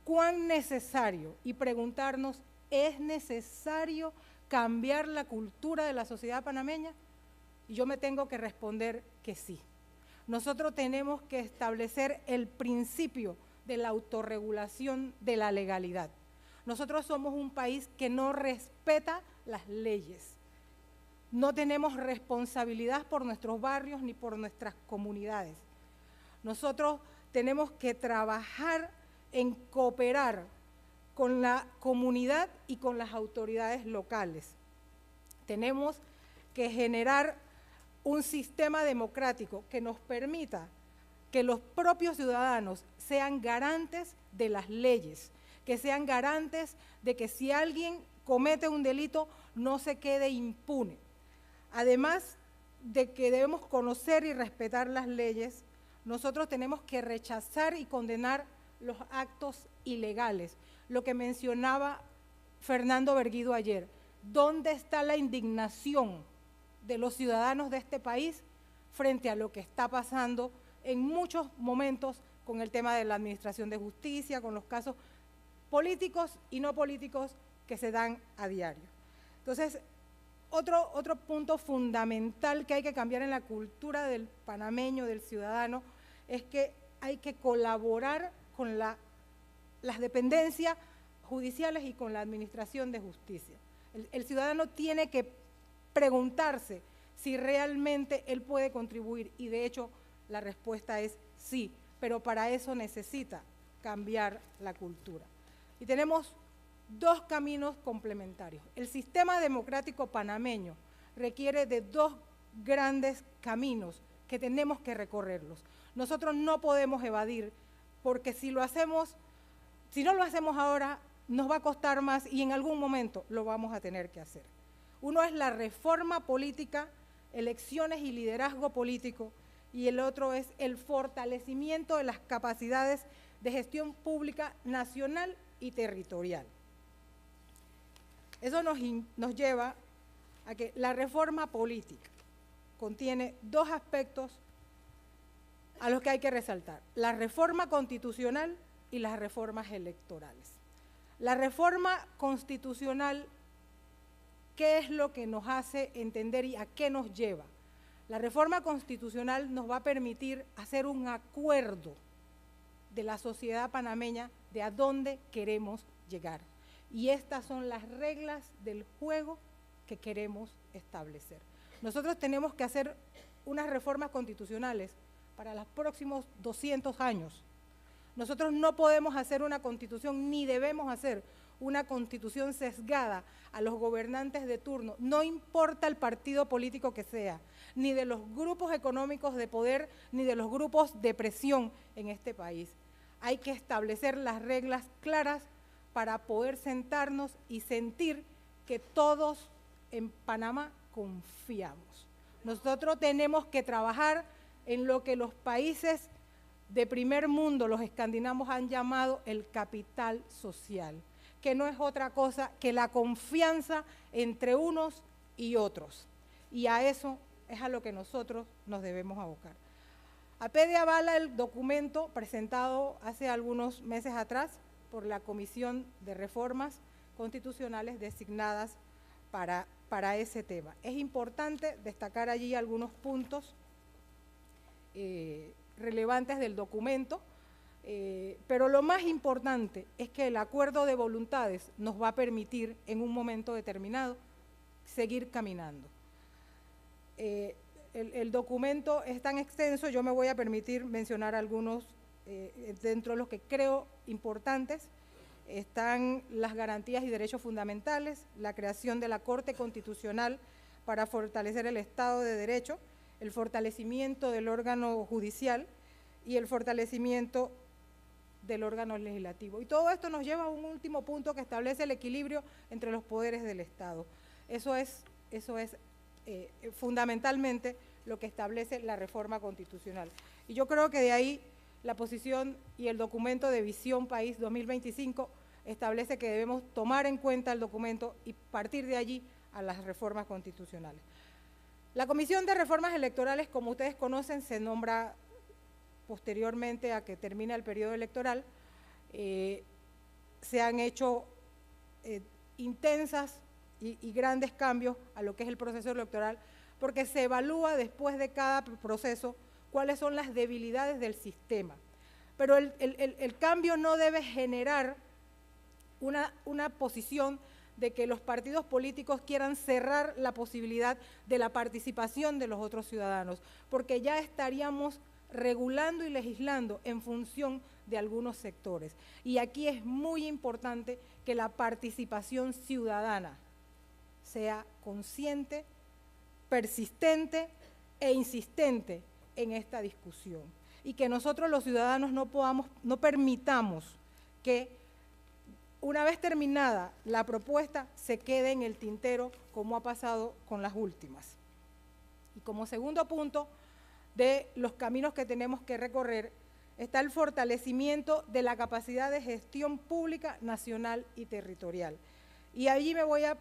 cuán necesario y preguntarnos, ¿es necesario cambiar la cultura de la sociedad panameña? Y yo me tengo que responder que sí. Nosotros tenemos que establecer el principio de la autorregulación de la legalidad. Nosotros somos un país que no respeta las leyes. No tenemos responsabilidad por nuestros barrios ni por nuestras comunidades. Nosotros tenemos que trabajar en cooperar con la comunidad y con las autoridades locales. Tenemos que generar un sistema democrático que nos permita que los propios ciudadanos sean garantes de las leyes, que sean garantes de que si alguien comete un delito no se quede impune. Además de que debemos conocer y respetar las leyes, nosotros tenemos que rechazar y condenar los actos ilegales. Lo que mencionaba Fernando Berguido ayer, ¿dónde está la indignación de los ciudadanos de este país frente a lo que está pasando en muchos momentos con el tema de la administración de justicia, con los casos políticos y no políticos que se dan a diario? Entonces, otro punto fundamental que hay que cambiar en la cultura del panameño, del ciudadano, es que hay que colaborar con las dependencias judiciales y con la administración de justicia. El ciudadano tiene que preguntarse si realmente él puede contribuir, y de hecho la respuesta es sí, pero para eso necesita cambiar la cultura. Y tenemos dos caminos complementarios. El sistema democrático panameño requiere de dos grandes caminos que tenemos que recorrerlos. Nosotros no podemos evadir, porque si no lo hacemos ahora, nos va a costar más y en algún momento lo vamos a tener que hacer. Uno es la reforma política, elecciones y liderazgo político, y el otro es el fortalecimiento de las capacidades de gestión pública nacional y territorial. Eso nos lleva a que la reforma política contiene dos aspectos a los que hay que resaltar: la reforma constitucional y las reformas electorales. La reforma constitucional, ¿qué es lo que nos hace entender y a qué nos lleva? La reforma constitucional nos va a permitir hacer un acuerdo de la sociedad panameña de a dónde queremos llegar. Y estas son las reglas del juego que queremos establecer. Nosotros tenemos que hacer unas reformas constitucionales para los próximos 200 años. Nosotros no podemos hacer una constitución, ni debemos hacer una constitución sesgada a los gobernantes de turno, no importa el partido político que sea, ni de los grupos económicos de poder, ni de los grupos de presión en este país. Hay que establecer las reglas claras para poder sentarnos y sentir que todos en Panamá confiamos. Nosotros tenemos que trabajar en lo que los países de primer mundo, los escandinavos, han llamado el capital social, que no es otra cosa que la confianza entre unos y otros. Y a eso es a lo que nosotros nos debemos abocar. APEDE avala el documento presentado hace algunos meses atrás por la Comisión de Reformas Constitucionales designadas para ese tema. Es importante destacar allí algunos puntos relevantes del documento, pero lo más importante es que el acuerdo de voluntades nos va a permitir en un momento determinado seguir caminando. El documento es tan extenso, yo me voy a permitir mencionar algunos dentro de los que creo importantes. Están las garantías y derechos fundamentales, la creación de la Corte Constitucional para fortalecer el Estado de Derecho, el fortalecimiento del órgano judicial y el fortalecimiento del órgano legislativo. Y todo esto nos lleva a un último punto que establece el equilibrio entre los poderes del Estado. Eso es fundamentalmente lo que establece la reforma constitucional. Y yo creo que de ahí la posición y el documento de Visión País 2025 establece que debemos tomar en cuenta el documento y partir de allí a las reformas constitucionales. La Comisión de Reformas Electorales, como ustedes conocen, se nombra posteriormente a que termine el periodo electoral. se han hecho intensas y grandes cambios a lo que es el proceso electoral, porque se evalúa después de cada proceso cuáles son las debilidades del sistema. Pero el cambio no debe generar una posición de que los partidos políticos quieran cerrar la posibilidad de la participación de los otros ciudadanos, porque ya estaríamos regulando y legislando en función de algunos sectores. Y aquí es muy importante que la participación ciudadana sea consciente, persistente e insistente en esta discusión. Y que nosotros los ciudadanos no permitamos que una vez terminada la propuesta se quede en el tintero como ha pasado con las últimas. Y como segundo punto de los caminos que tenemos que recorrer está el fortalecimiento de la capacidad de gestión pública nacional y territorial. Y allí me voy a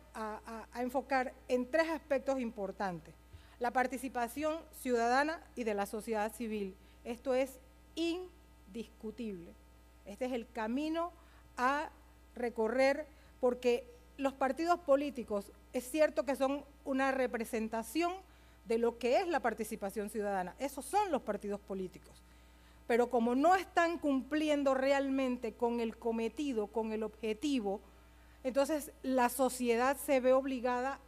enfocar en tres aspectos importantes: la participación ciudadana y de la sociedad civil. Esto es indiscutible. Este es el camino a recorrer, porque los partidos políticos es cierto que son una representación de lo que es la participación ciudadana. Esos son los partidos políticos. Pero como no están cumpliendo realmente con el cometido, con el objetivo, entonces la sociedad se ve obligada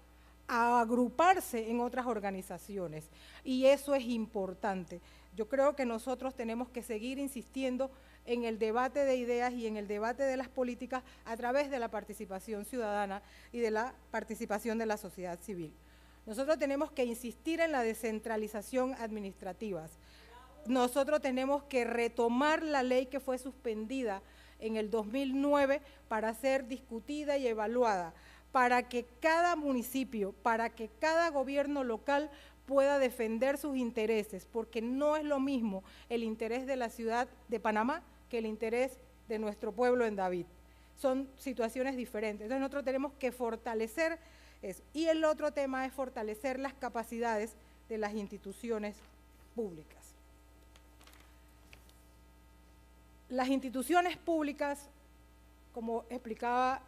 a agruparse en otras organizaciones. Y eso es importante. Yo creo que nosotros tenemos que seguir insistiendo en el debate de ideas y en el debate de las políticas a través de la participación ciudadana y de la participación de la sociedad civil. Nosotros tenemos que insistir en la descentralización administrativa. Nosotros tenemos que retomar la ley que fue suspendida en el 2009 para ser discutida y evaluada, para que cada municipio, para que cada gobierno local pueda defender sus intereses, porque no es lo mismo el interés de la ciudad de Panamá que el interés de nuestro pueblo en David. Son situaciones diferentes. Entonces nosotros tenemos que fortalecer eso. Y el otro tema es fortalecer las capacidades de las instituciones públicas. Las instituciones públicas, como explicaba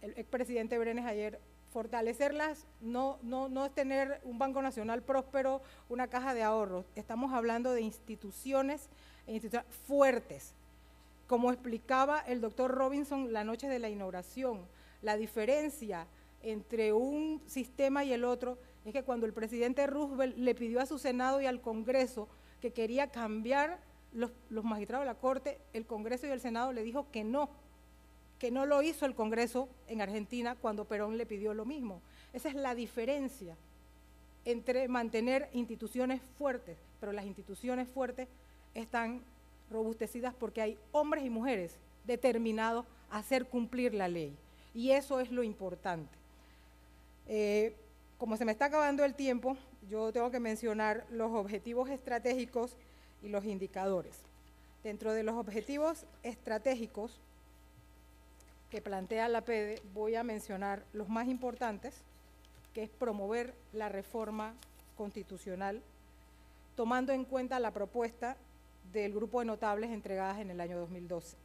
el expresidente Brenes ayer, fortalecerlas no es tener un Banco Nacional próspero, una caja de ahorros. Estamos hablando de instituciones fuertes. Como explicaba el doctor Robinson la noche de la inauguración, la diferencia entre un sistema y el otro es que cuando el presidente Roosevelt le pidió a su Senado y al Congreso que quería cambiar los magistrados de la Corte, el Congreso y el Senado le dijo que no lo hizo el Congreso en Argentina cuando Perón le pidió lo mismo. Esa es la diferencia entre mantener instituciones fuertes, pero las instituciones fuertes están robustecidas porque hay hombres y mujeres determinados a hacer cumplir la ley, y eso es lo importante. Como se me está acabando el tiempo, yo tengo que mencionar los objetivos estratégicos y los indicadores. Dentro de los objetivos estratégicos que plantea la APEDE, voy a mencionar los más importantes, que es promover la reforma constitucional, tomando en cuenta la propuesta del grupo de notables entregadas en el año 2012.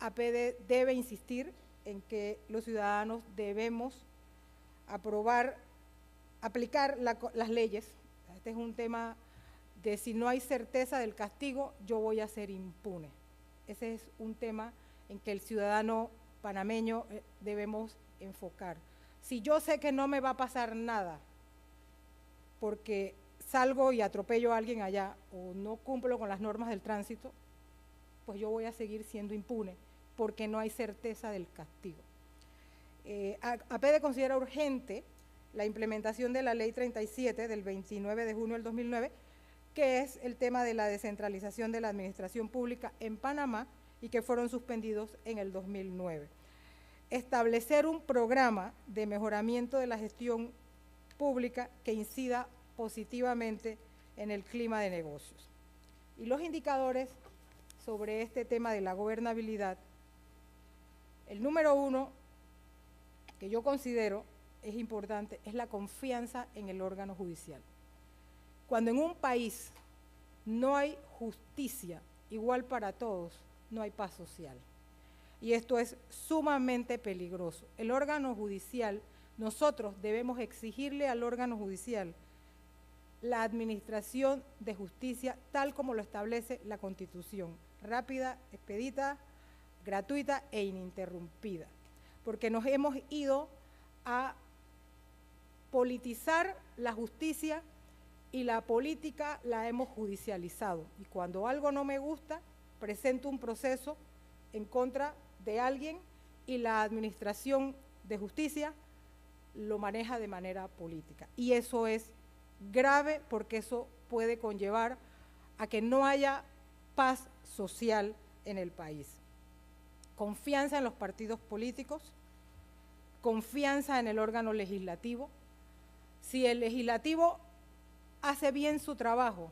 APEDE debe insistir en que los ciudadanos debemos aplicar las leyes. Este es un tema de si no hay certeza del castigo, yo voy a ser impune. Ese es un tema en que el ciudadano panameño debemos enfocar. Si yo sé que no me va a pasar nada porque salgo y atropello a alguien allá o no cumplo con las normas del tránsito, pues yo voy a seguir siendo impune porque no hay certeza del castigo. APEDE considera urgente la implementación de la Ley 37 del 29 de junio del 2009, que es el tema de la descentralización de la administración pública en Panamá y que fueron suspendidos en el 2009. Establecer un programa de mejoramiento de la gestión pública que incida positivamente en el clima de negocios. Y los indicadores sobre este tema de la gobernabilidad, el número 1, que yo considero es importante, es la confianza en el órgano judicial. Cuando en un país no hay justicia igual para todos, no hay paz social. Y esto es sumamente peligroso. El órgano judicial, nosotros debemos exigirle al órgano judicial la administración de justicia tal como lo establece la Constitución, rápida, expedita, gratuita e ininterrumpida, porque nos hemos ido a politizar la justicia y la política la hemos judicializado. Y cuando algo no me gusta, presento un proceso en contra de alguien y la administración de justicia lo maneja de manera política. Y eso es grave porque eso puede conllevar a que no haya paz social en el país. Confianza en los partidos políticos, confianza en el órgano legislativo. Si el legislativo hace bien su trabajo,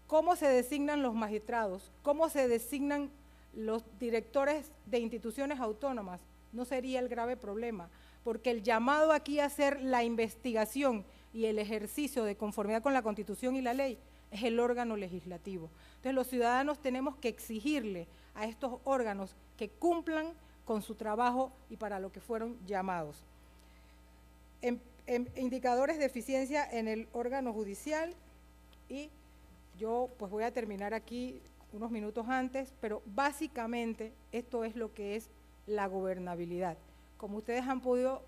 ¿cómo se designan los magistrados? ¿Cómo se designan los directores de instituciones autónomas? No sería el grave problema, porque el llamado aquí a hacer la investigación y el ejercicio de conformidad con la Constitución y la ley es el órgano legislativo. Entonces los ciudadanos tenemos que exigirle a estos órganos que cumplan con su trabajo y para lo que fueron llamados. Indicadores de eficiencia en el órgano judicial, y yo pues voy a terminar aquí unos minutos antes, pero básicamente esto es lo que es la gobernabilidad. Como ustedes han podido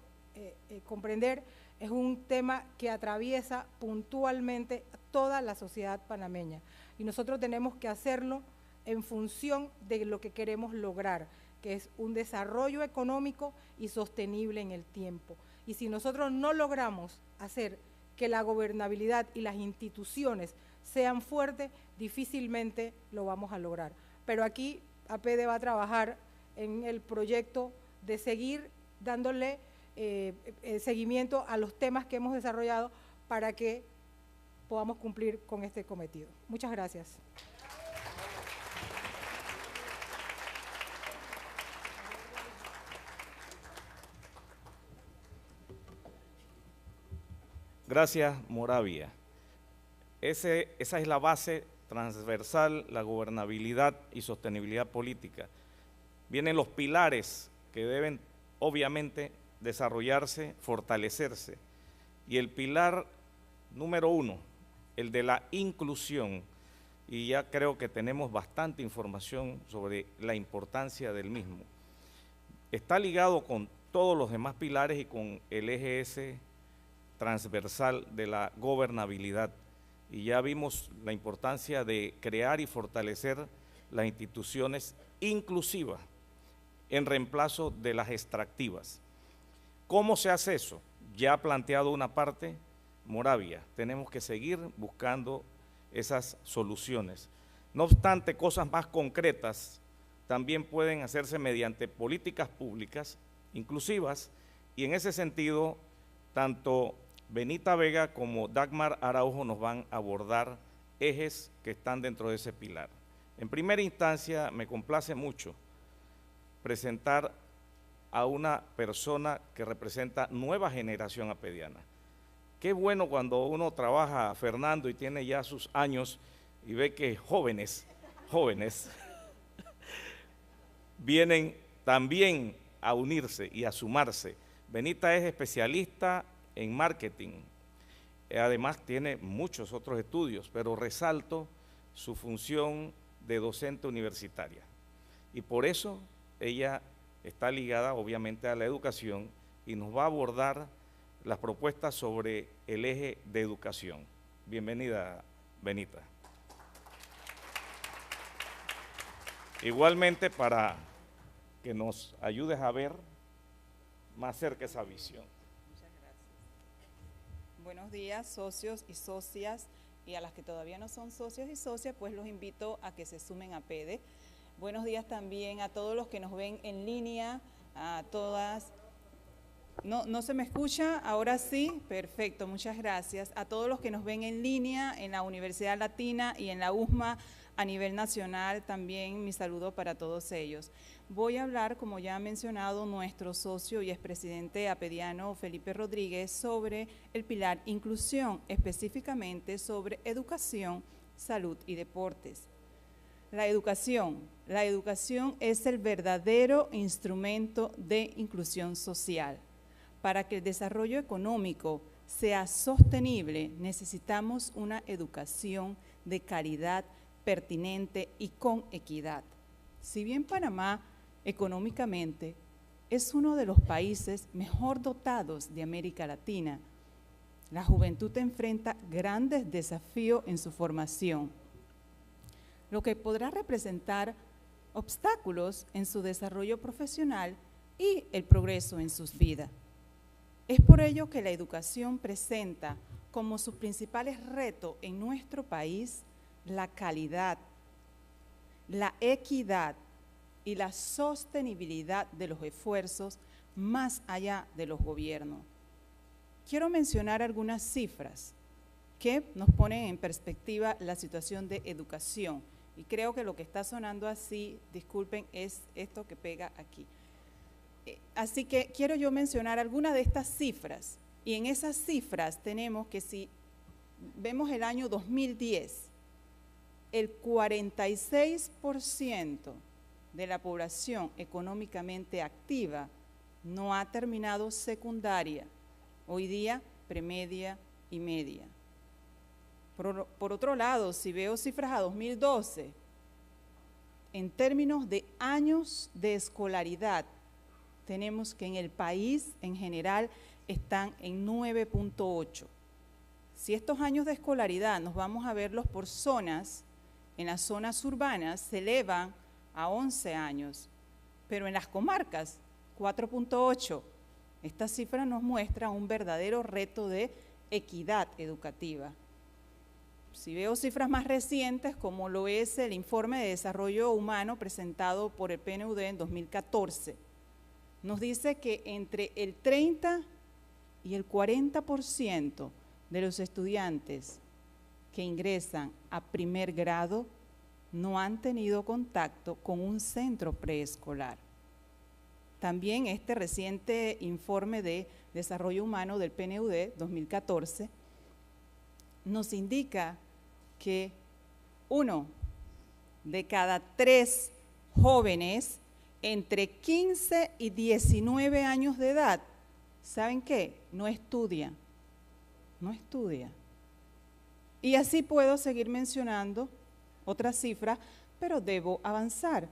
comprender, es un tema que atraviesa puntualmente a toda la sociedad panameña y nosotros tenemos que hacerlo en función de lo que queremos lograr, que es un desarrollo económico y sostenible en el tiempo. Y si nosotros no logramos hacer que la gobernabilidad y las instituciones sean fuertes, difícilmente lo vamos a lograr. Pero aquí APD va a trabajar en el proyecto de seguir dándole seguimiento a los temas que hemos desarrollado para que podamos cumplir con este cometido. Muchas gracias. Gracias, Moravia. Esa es la base transversal, la gobernabilidad y sostenibilidad política. Vienen los pilares que deben, obviamente, desarrollarse, fortalecerse. Y el pilar número 1, el de la inclusión, y ya creo que tenemos bastante información sobre la importancia del mismo. Está ligado con todos los demás pilares y con el eje ese transversal de la gobernabilidad. Y ya vimos la importancia de crear y fortalecer las instituciones inclusivas en reemplazo de las extractivas. ¿Cómo se hace eso? Ya ha planteado una parte Moravia, tenemos que seguir buscando esas soluciones. No obstante, cosas más concretas también pueden hacerse mediante políticas públicas inclusivas, y en ese sentido, tanto Benita Vega como Dagmar Araujo nos van a abordar ejes que están dentro de ese pilar. En primera instancia, me complace mucho presentar a una persona que representa nueva generación apediana. Qué bueno cuando uno trabaja, Fernando, y tiene ya sus años y ve que jóvenes vienen también a unirse y a sumarse. Benita es especialista en marketing, además tiene muchos otros estudios, pero resalto su función de docente universitaria. Y por eso ella está ligada obviamente a la educación y nos va a abordar las propuestas sobre el eje de educación. Bienvenida, Benita. Igualmente, para que nos ayudes a ver más cerca esa visión. Muchas gracias. Buenos días, socios y socias, y a las que todavía no son socios y socias, pues los invito a que se sumen a PEDE. Buenos días también a todos los que nos ven en línea, a todas. ¿No se me escucha? Ahora sí, perfecto, muchas gracias. A todos los que nos ven en línea, en la Universidad Latina y en la USMA a nivel nacional, también mi saludo para todos ellos. Voy a hablar, como ya ha mencionado nuestro socio y expresidente apediano Felipe Rodríguez, sobre el pilar inclusión, específicamente sobre educación, salud y deportes. La educación es el verdadero instrumento de inclusión social. Para que el desarrollo económico sea sostenible, necesitamos una educación de calidad, pertinente y con equidad. Si bien Panamá económicamente es uno de los países mejor dotados de América Latina, la juventud enfrenta grandes desafíos en su formación, lo que podrá representar obstáculos en su desarrollo profesional y el progreso en sus vidas. Es por ello que la educación presenta como sus principales retos en nuestro país la calidad, la equidad y la sostenibilidad de los esfuerzos más allá de los gobiernos. Quiero mencionar algunas cifras que nos ponen en perspectiva la situación de educación. Y creo que lo que está sonando así, disculpen, es esto que pega aquí. Así que quiero yo mencionar algunas de estas cifras. Y en esas cifras tenemos que si vemos el año 2010, el 46% de la población económicamente activa no ha terminado secundaria. Hoy día, premedia y media. Por otro lado, si veo cifras a 2012, en términos de años de escolaridad, tenemos que en el país en general están en 9.8. Si estos años de escolaridad nos vamos a verlos por zonas, en las zonas urbanas se elevan a 11 años, pero en las comarcas 4.8. Esta cifra nos muestra un verdadero reto de equidad educativa. Si veo cifras más recientes, como lo es el informe de desarrollo humano presentado por el PNUD en 2014, nos dice que entre el 30 y el 40% de los estudiantes que ingresan a primer grado no han tenido contacto con un centro preescolar. También este reciente informe de desarrollo humano del PNUD 2014 nos indica que 1 de cada 3 jóvenes entre 15 y 19 años de edad, ¿saben qué? No estudia. Y así puedo seguir mencionando otras cifras, pero debo avanzar.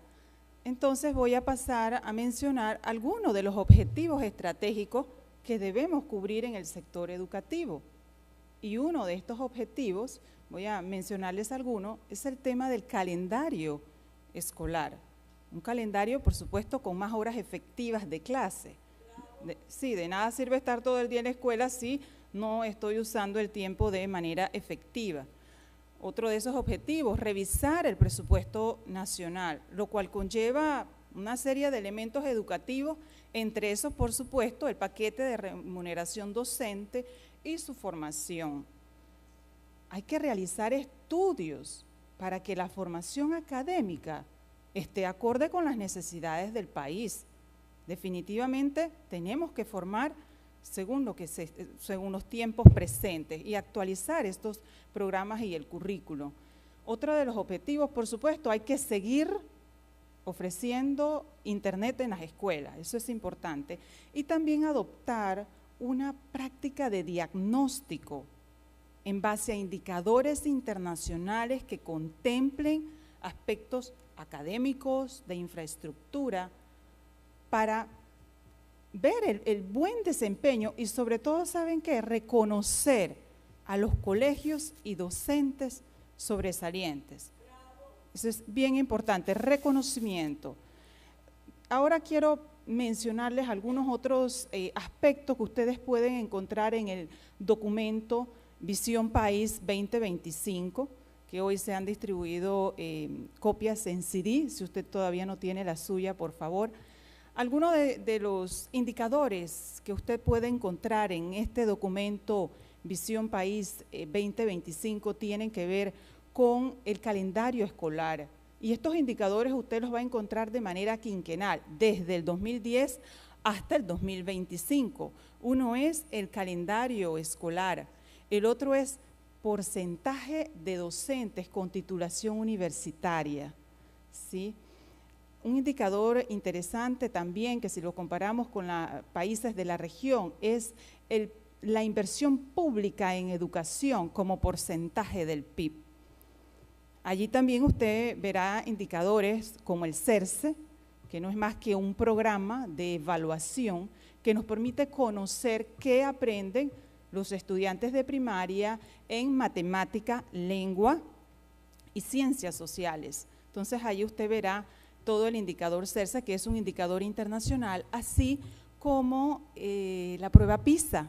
Entonces voy a pasar a mencionar algunos de los objetivos estratégicos que debemos cubrir en el sector educativo. Y uno de estos objetivos, voy a mencionarles algunos, es el tema del calendario escolar. Un calendario, por supuesto, con más horas efectivas de clase. De nada sirve estar todo el día en la escuela si no estoy usando el tiempo de manera efectiva. Otro de esos objetivos, revisar el presupuesto nacional, lo cual conlleva una serie de elementos educativos, entre esos, por supuesto, el paquete de remuneración docente y su formación. Hay que realizar estudios para que la formación académica esté acorde con las necesidades del país. Definitivamente tenemos que formar según los tiempos presentes y actualizar estos programas y el currículo. Otro de los objetivos, por supuesto, hay que seguir ofreciendo internet en las escuelas, eso es importante, y también adoptar una práctica de diagnóstico en base a indicadores internacionales que contemplen aspectos académicos, de infraestructura, para ver el buen desempeño y sobre todo, ¿saben qué? Reconocer a los colegios y docentes sobresalientes. Eso es bien importante, reconocimiento. Ahora quiero mencionarles algunos otros aspectos que ustedes pueden encontrar en el documento Visión País 2025, que hoy se han distribuido copias en CD. Si usted todavía no tiene la suya, por favor. Algunos de los indicadores que usted puede encontrar en este documento Visión País 2025 tienen que ver con el calendario escolar. Y estos indicadores usted los va a encontrar de manera quinquenal, desde el 2010 hasta el 2025. Uno es el calendario escolar, el otro es porcentaje de docentes con titulación universitaria. ¿sí? Un indicador interesante también, que si lo comparamos con los países de la región, es la inversión pública en educación como porcentaje del PIB. Allí también usted verá indicadores como el CERCE, que no es más que un programa de evaluación que nos permite conocer qué aprenden los estudiantes de primaria en matemática, lengua y ciencias sociales. Entonces, ahí usted verá todo el indicador CERCE, que es un indicador internacional, así como la prueba PISA,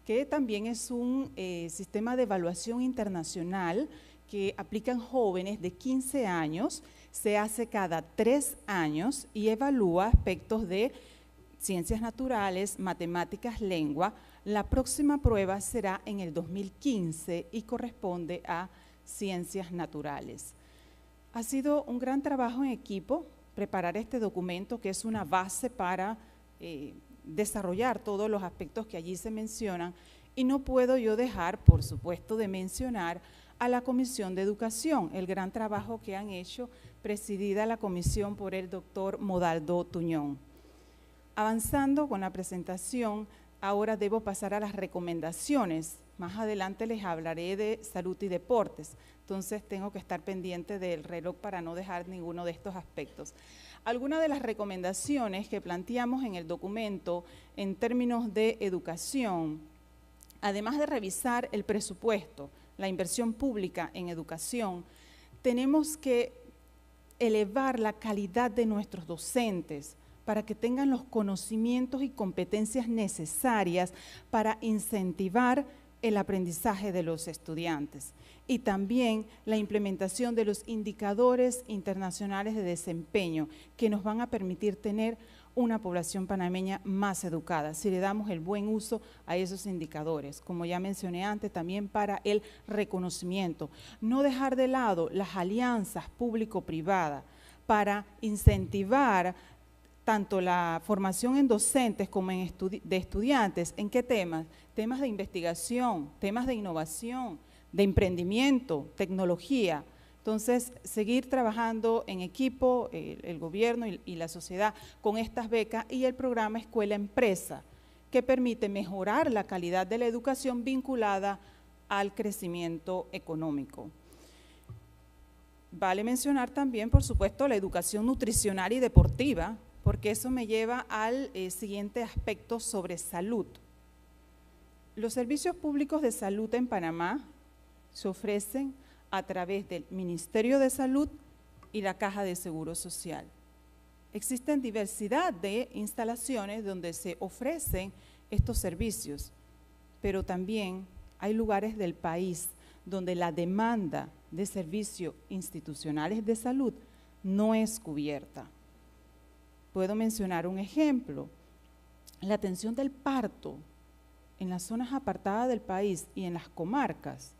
que también es un sistema de evaluación internacional que aplican jóvenes de 15 años, se hace cada 3 años y evalúa aspectos de ciencias naturales, matemáticas, lengua. La próxima prueba será en el 2015 y corresponde a ciencias naturales. Ha sido un gran trabajo en equipo preparar este documento, que es una base para desarrollar todos los aspectos que allí se mencionan, y no puedo yo dejar, por supuesto, de mencionar a la Comisión de Educación, el gran trabajo que han hecho, presidida la comisión por el doctor Modaldo Tuñón. Avanzando con la presentación, ahora debo pasar a las recomendaciones. Más adelante les hablaré de salud y deportes, entonces tengo que estar pendiente del reloj para no dejar ninguno de estos aspectos. Algunas de las recomendaciones que planteamos en el documento en términos de educación, además de revisar el presupuesto, la inversión pública en educación, tenemos que elevar la calidad de nuestros docentes para que tengan los conocimientos y competencias necesarias para incentivar el aprendizaje de los estudiantes, y también la implementación de los indicadores internacionales de desempeño que nos van a permitir tener una población panameña más educada, si le damos el buen uso a esos indicadores, como ya mencioné antes, también para el reconocimiento. No dejar de lado las alianzas público-privadas para incentivar tanto la formación en docentes como de estudiantes. ¿En qué temas? Temas de investigación, temas de innovación, de emprendimiento, tecnología. Entonces, seguir trabajando en equipo, el gobierno y la sociedad con estas becas, y el programa Escuela-Empresa, que permite mejorar la calidad de la educación vinculada al crecimiento económico. Vale mencionar también, por supuesto, la educación nutricional y deportiva, porque eso me lleva al siguiente aspecto sobre salud. Los servicios públicos de salud en Panamá se ofrecen a través del Ministerio de Salud y la Caja de Seguro Social. Existen diversidad de instalaciones donde se ofrecen estos servicios, pero también hay lugares del país donde la demanda de servicios institucionales de salud no es cubierta. Puedo mencionar un ejemplo: la atención del parto en las zonas apartadas del país y en las comarcas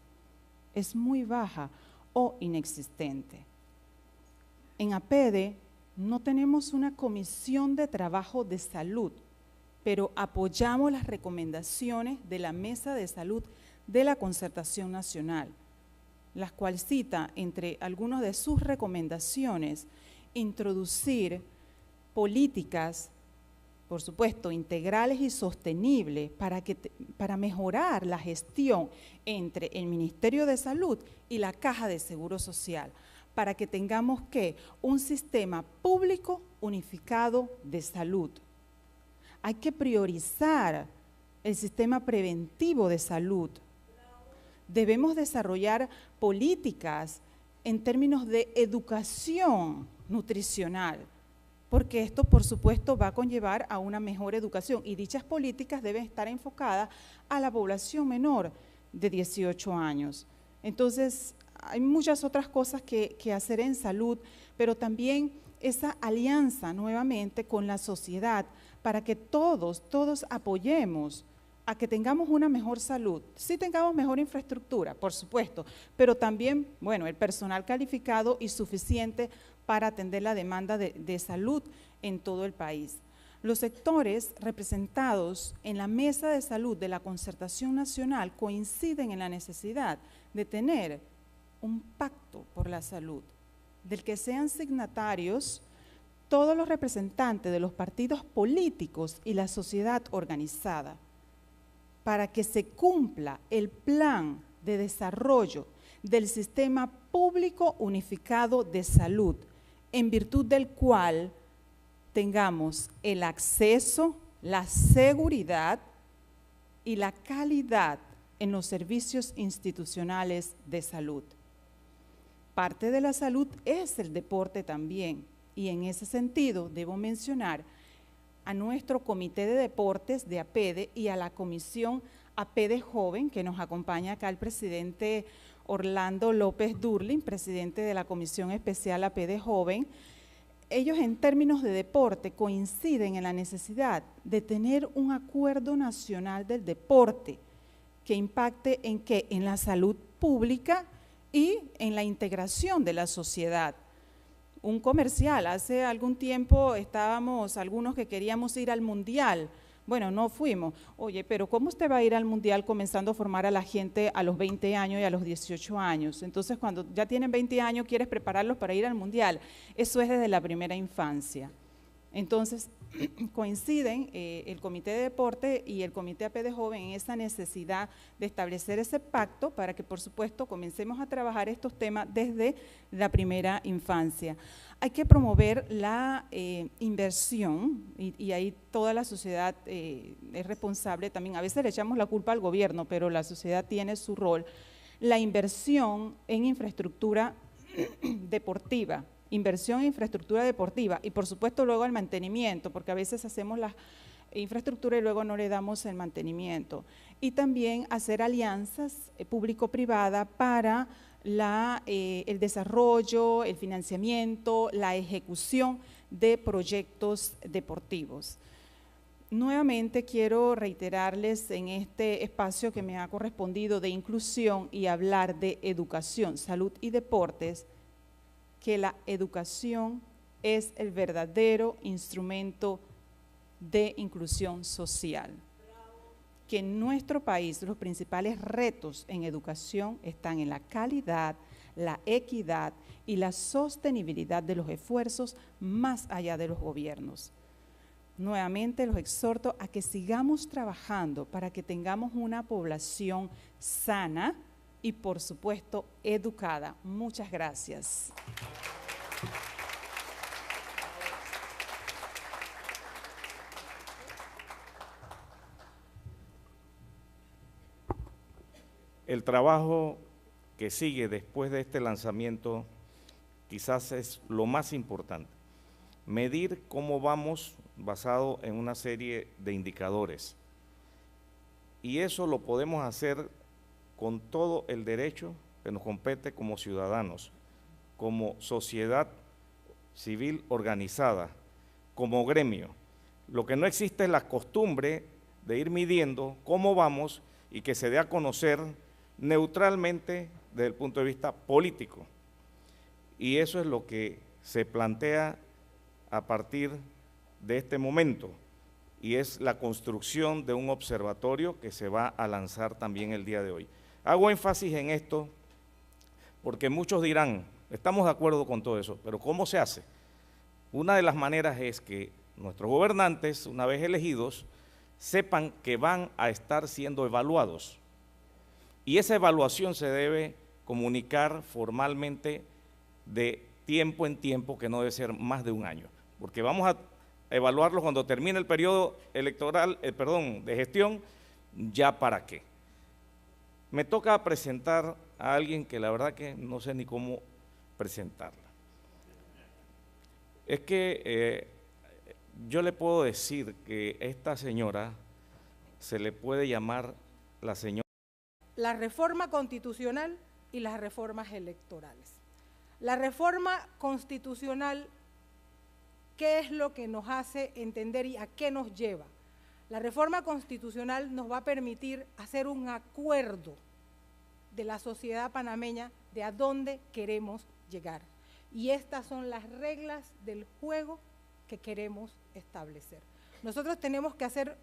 es muy baja o inexistente. En APEDE no tenemos una comisión de trabajo de salud, pero apoyamos las recomendaciones de la Mesa de Salud de la Concertación Nacional, las cuales cita entre algunas de sus recomendaciones introducir políticas, por supuesto, integrales y sostenibles para mejorar la gestión entre el Ministerio de Salud y la Caja de Seguro Social, para que tengamos un sistema público unificado de salud. Hay que priorizar el sistema preventivo de salud. Debemos desarrollar políticas en términos de educación nutricional, porque esto, por supuesto, va a conllevar a una mejor educación, y dichas políticas deben estar enfocadas a la población menor de 18 años. Entonces, hay muchas otras cosas que hacer en salud, pero también esa alianza nuevamente con la sociedad para que todos apoyemos a que tengamos una mejor salud. Sí tengamos mejor infraestructura, por supuesto, pero también, bueno, el personal calificado y suficiente para atender la demanda de salud en todo el país. Los sectores representados en la Mesa de Salud de la Concertación Nacional coinciden en la necesidad de tener un pacto por la salud, del que sean signatarios todos los representantes de los partidos políticos y la sociedad organizada, para que se cumpla el plan de desarrollo del sistema público unificado de salud, en virtud del cual tengamos el acceso, la seguridad y la calidad en los servicios institucionales de salud. Parte de la salud es el deporte también, y en ese sentido debo mencionar a nuestro Comité de Deportes de APEDE y a la Comisión APEDE Joven, que nos acompaña acá el presidente Orlando López Durlin, presidente de la Comisión Especial APEDE Joven. Ellos en términos de deporte coinciden en la necesidad de tener un acuerdo nacional del deporte que impacte ¿en qué? En la salud pública y en la integración de la sociedad. Un comercial, hace algún tiempo estábamos algunos que queríamos ir al mundial. Bueno, no fuimos. Oye, pero ¿cómo usted va a ir al mundial comenzando a formar a la gente a los 20 años y a los 18 años? Entonces, cuando ya tienen 20 años, quieres prepararlos para ir al mundial. Eso es desde la primera infancia. Entonces, coinciden el Comité de Deporte y el Comité APEDE Joven en esa necesidad de establecer ese pacto para que, por supuesto, comencemos a trabajar estos temas desde la primera infancia. Hay que promover la inversión y ahí toda la sociedad es responsable también. A veces le echamos la culpa al gobierno, pero la sociedad tiene su rol. La inversión en infraestructura deportiva, inversión en infraestructura deportiva y por supuesto luego el mantenimiento, porque a veces hacemos la infraestructura y luego no le damos el mantenimiento. Y también hacer alianzas público-privada para el desarrollo, el financiamiento, la ejecución de proyectos deportivos. Nuevamente quiero reiterarles en este espacio que me ha correspondido de inclusión y hablar de educación, salud y deportes, que la educación es el verdadero instrumento de inclusión social. Que en nuestro país los principales retos en educación están en la calidad, la equidad y la sostenibilidad de los esfuerzos más allá de los gobiernos. Nuevamente los exhorto a que sigamos trabajando para que tengamos una población sana y por supuesto educada. Muchas gracias. El trabajo que sigue después de este lanzamiento quizás es lo más importante. Medir cómo vamos basado en una serie de indicadores. Y eso lo podemos hacer con todo el derecho que nos compete como ciudadanos, como sociedad civil organizada, como gremio. Lo que no existe es la costumbre de ir midiendo cómo vamos y que se dé a conocer neutralmente desde el punto de vista político. Y eso es lo que se plantea a partir de este momento, y es la construcción de un observatorio que se va a lanzar también el día de hoy. Hago énfasis en esto porque muchos dirán, estamos de acuerdo con todo eso, pero ¿cómo se hace? Una de las maneras es que nuestros gobernantes, una vez elegidos, sepan que van a estar siendo evaluados. Y esa evaluación se debe comunicar formalmente de tiempo en tiempo, que no debe ser más de un año, porque vamos a evaluarlo cuando termine el periodo electoral, de gestión, ya para qué. Me toca presentar a alguien que la verdad que no sé ni cómo presentarla. Es que yo le puedo decir que esta señora se le puede llamar la señora. La reforma constitucional y las reformas electorales. La reforma constitucional, ¿qué es lo que nos hace entender y a qué nos lleva? La reforma constitucional nos va a permitir hacer un acuerdo de la sociedad panameña de a dónde queremos llegar. Y estas son las reglas del juego que queremos establecer. Nosotros tenemos que hacer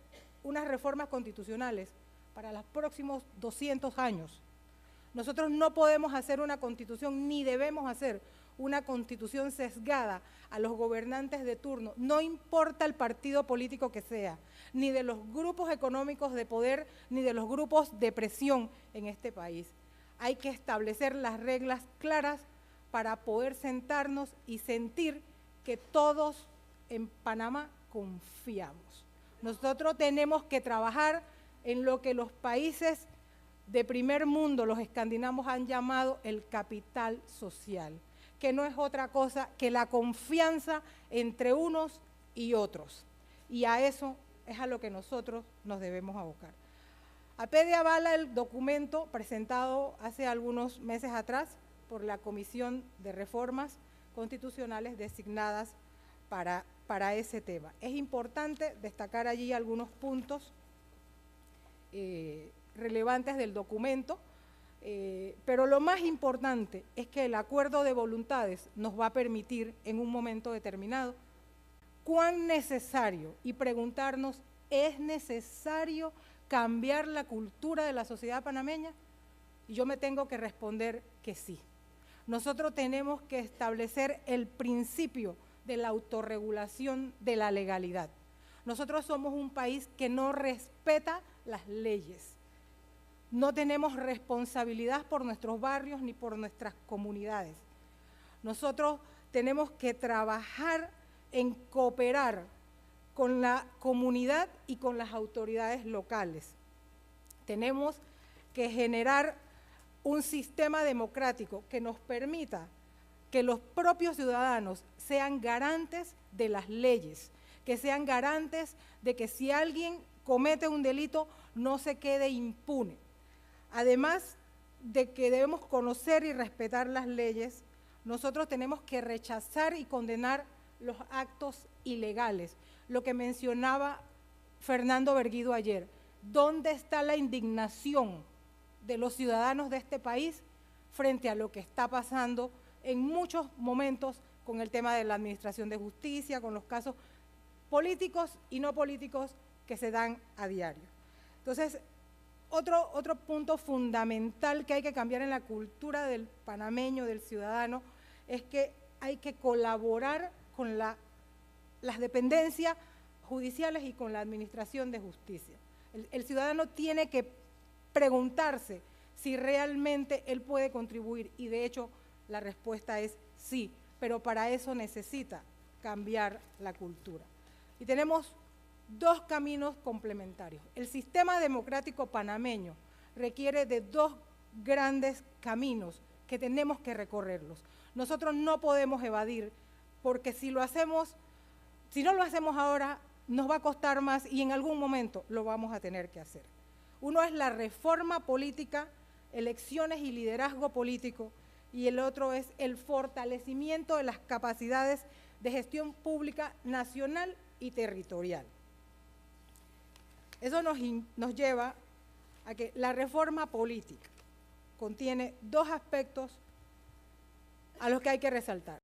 unas reformas constitucionales para los próximos 200 años. Nosotros no podemos hacer una constitución ni debemos hacer una constitución sesgada a los gobernantes de turno, no importa el partido político que sea, ni de los grupos económicos de poder, ni de los grupos de presión en este país. Hay que establecer las reglas claras para poder sentarnos y sentir que todos en Panamá confiamos. Nosotros tenemos que trabajar en lo que los países de primer mundo, los escandinavos, han llamado el capital social, que no es otra cosa que la confianza entre unos y otros. Y a eso es a lo que nosotros nos debemos abocar. APEDE avala el documento presentado hace algunos meses atrás por la Comisión de Reformas Constitucionales designadas para ese tema. Es importante destacar allí algunos puntos relevantes del documento, pero lo más importante es que el acuerdo de voluntades nos va a permitir en un momento determinado cuán necesario, y preguntarnos, ¿es necesario cambiar la cultura de la sociedad panameña? Y yo me tengo que responder que sí. Nosotros tenemos que establecer el principio de la autorregulación de la legalidad. Nosotros somos un país que no respeta las leyes. No tenemos responsabilidad por nuestros barrios ni por nuestras comunidades. Nosotros tenemos que trabajar en cooperar con la comunidad y con las autoridades locales. Tenemos que generar un sistema democrático que nos permita que los propios ciudadanos sean garantes de las leyes, que sean garantes de que si alguien comete un delito no se quede impune. Además de que debemos conocer y respetar las leyes, nosotros tenemos que rechazar y condenar los actos ilegales. Lo que mencionaba Fernando Berguido ayer, ¿dónde está la indignación de los ciudadanos de este país frente a lo que está pasando en muchos momentos con el tema de la administración de justicia, con los casos políticos y no políticos que se dan a diario? Entonces, otro punto fundamental que hay que cambiar en la cultura del panameño, del ciudadano, es que hay que colaborar con las dependencias judiciales y con la administración de justicia. El ciudadano tiene que preguntarse si realmente él puede contribuir, y de hecho la respuesta es sí, pero para eso necesita cambiar la cultura. Y tenemos dos caminos complementarios. El sistema democrático panameño requiere de dos grandes caminos que tenemos que recorrerlos. Nosotros no podemos evadir, porque si no lo hacemos ahora, nos va a costar más y en algún momento lo vamos a tener que hacer. Uno es la reforma política, elecciones y liderazgo político, y el otro es el fortalecimiento de las capacidades de gestión pública nacional y territorial. Eso nos lleva a que la reforma política contiene dos aspectos a los que hay que resaltar.